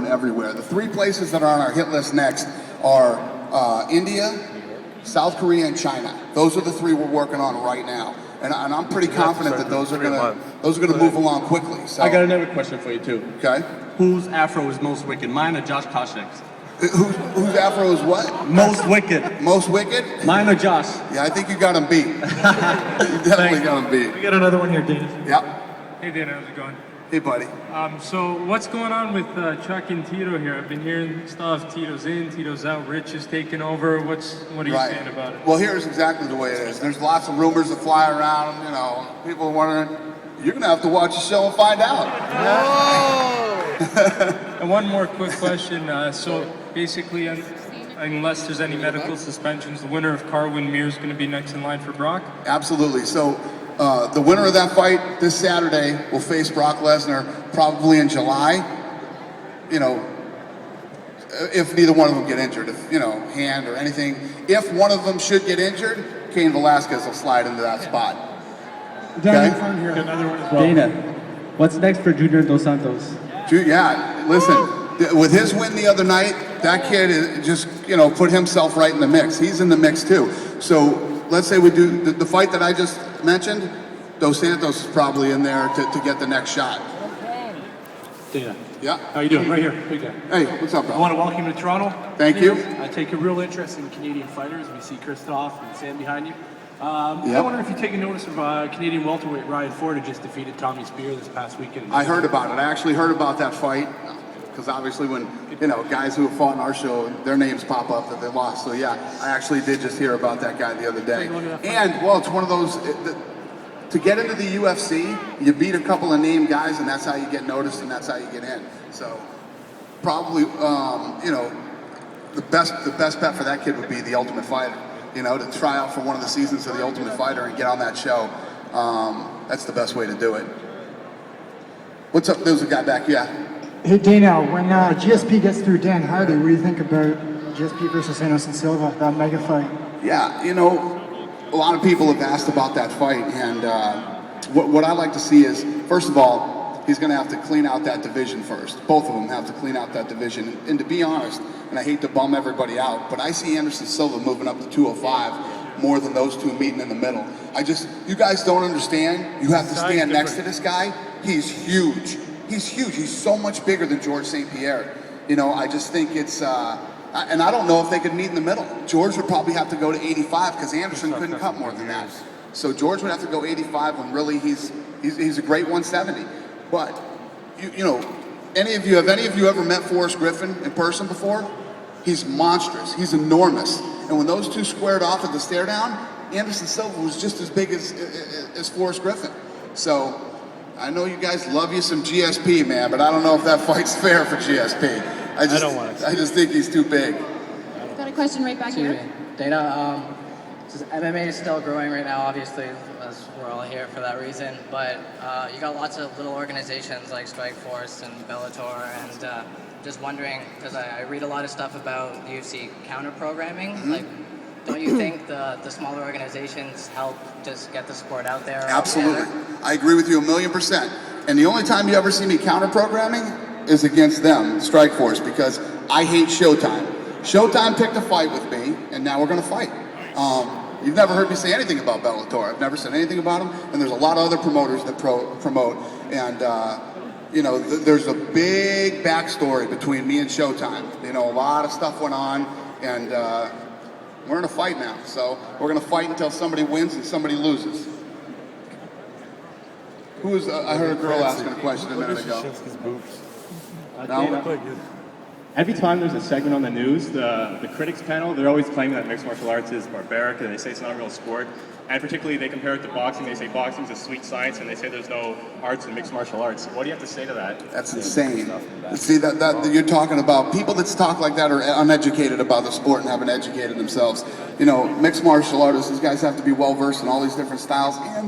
everywhere. The 3 places that are on our hit list next are India, South Korea, and China. Those are the 3 we're working on right now, and I'm pretty confident that those are gonna move along quickly. So I got another question for you too. Okay. Whose afro is most wicked, mine or Josh Koscheck's? Whose afro is what? Most wicked. Most wicked? Mine or Josh? Yeah, I think you got him beat. You definitely got him beat. We got another one here, Dana. Yep. Hey Dana, how's it going? Hey buddy. So what's going on with Chuck and Tito here? I've been hearing stuff, Tito's in, Tito's out, Rich is taking over. What are you saying about it? Well, here's exactly the way it is. There's lots of rumors that fly around, you know, people are wondering, you're gonna have to watch the show and find out. And one more quick question. So basically, unless there's any medical suspensions, the winner of Carwin Mir is going to be next in line for Brock? Absolutely. So the winner of that fight this Saturday will face Brock Lesnar probably in July. You know, if neither one of them get injured, if, you know, hand or anything. If one of them should get injured, Cain Velasquez will slide into that spot. Down in front here. Another one as well. Dana, what's next for Junior Dos Santos? Yeah, listen, with his win the other night, that kid just, you know, put himself right in the mix. He's in the mix too. So let's say we do the fight that I just mentioned, Dos Santos is probably in there to get the next shot. Dana. Yeah. How you doing? Right here. Big guy. Hey, what's up, bro? I want to welcome you to Toronto. Thank you. I take a real interest in Canadian fighters. We see Krzysztof and Sam behind you. I wonder if you've taken notice of Canadian welterweight Ryan Ford, who just defeated Tommy Spear this past weekend. I heard about it. I actually heard about that fight because obviously when, you know, guys who have fought in our show, their names pop up that they lost. So yeah, I actually did just hear about that guy the other day. And well, it's one of those, to get into the UFC, you beat a couple of named guys and that's how you get noticed and that's how you get in. So probably, you know, the best bet for that kid would be The Ultimate Fighter. You know, to try out for one of the seasons of The Ultimate Fighter and get on that show. That's the best way to do it. What's up? There's a guy back, yeah. Hey Dana, when GSP gets through Dan Hardy, what do you think about GSP versus Anderson Silva, that mega fight? Yeah, you know, a lot of people have asked about that fight, and what I like to see is, first of all, he's going to have to clean out that division first. Both of them have to clean out that division. And to be honest, and I hate to bum everybody out, but I see Anderson Silva moving up to 205 more than those two meeting in the middle. You guys don't understand. You have to stand next to this guy. He's huge. He's huge. He's so much bigger than George St. Pierre. You know, I just think it's, and I don't know if they could meet in the middle. George would probably have to go to 85 because Anderson couldn't cut more than that. So George would have to go 85 when really he's a great 170. But, you know, have any of you ever met Forrest Griffin in person before? He's monstrous. He's enormous. And when those two squared off at the stare down, Anderson Silva was just as big as Forrest Griffin. So I know you guys love you some GSP, man, but I don't know if that fight's fair for GSP. I just think he's too big. I've got a question right back here. Dana, MMA is still growing right now, obviously, as we're all here for that reason, but you got lots of little organizations like Strikeforce and Bellator, and just wondering, because I read a lot of stuff about UFC counter-programming, like, don't you think the smaller organizations help just get the sport out there? Absolutely. I agree with you 1,000,000%. And the only time you ever see me counter-programming is against them, Strikeforce, because I hate Showtime. Showtime picked a fight with me, and now we're going to fight. You've never heard me say anything about Bellator. I've never said anything about them, and there's a lot of other promoters that promote, and you know, there's a big backstory between me and Showtime. You know, a lot of stuff went on, and we're in a fight now. So we're going to fight until somebody wins and somebody loses. Who is? I heard a girl asking a question a minute ago. Every time there's a segment on the news, the critics panel, they're always claiming that mixed martial arts is barbaric, and they say it's not a real sport. And particularly, they compare it to boxing. They say boxing is a sweet science, and they say there's no arts in mixed martial arts. What do you have to say to that? That's insane. See, that you're talking about people that talk like that are uneducated about the sport and haven't educated themselves. You know, mixed martial artists, these guys have to be well versed in all these different styles, and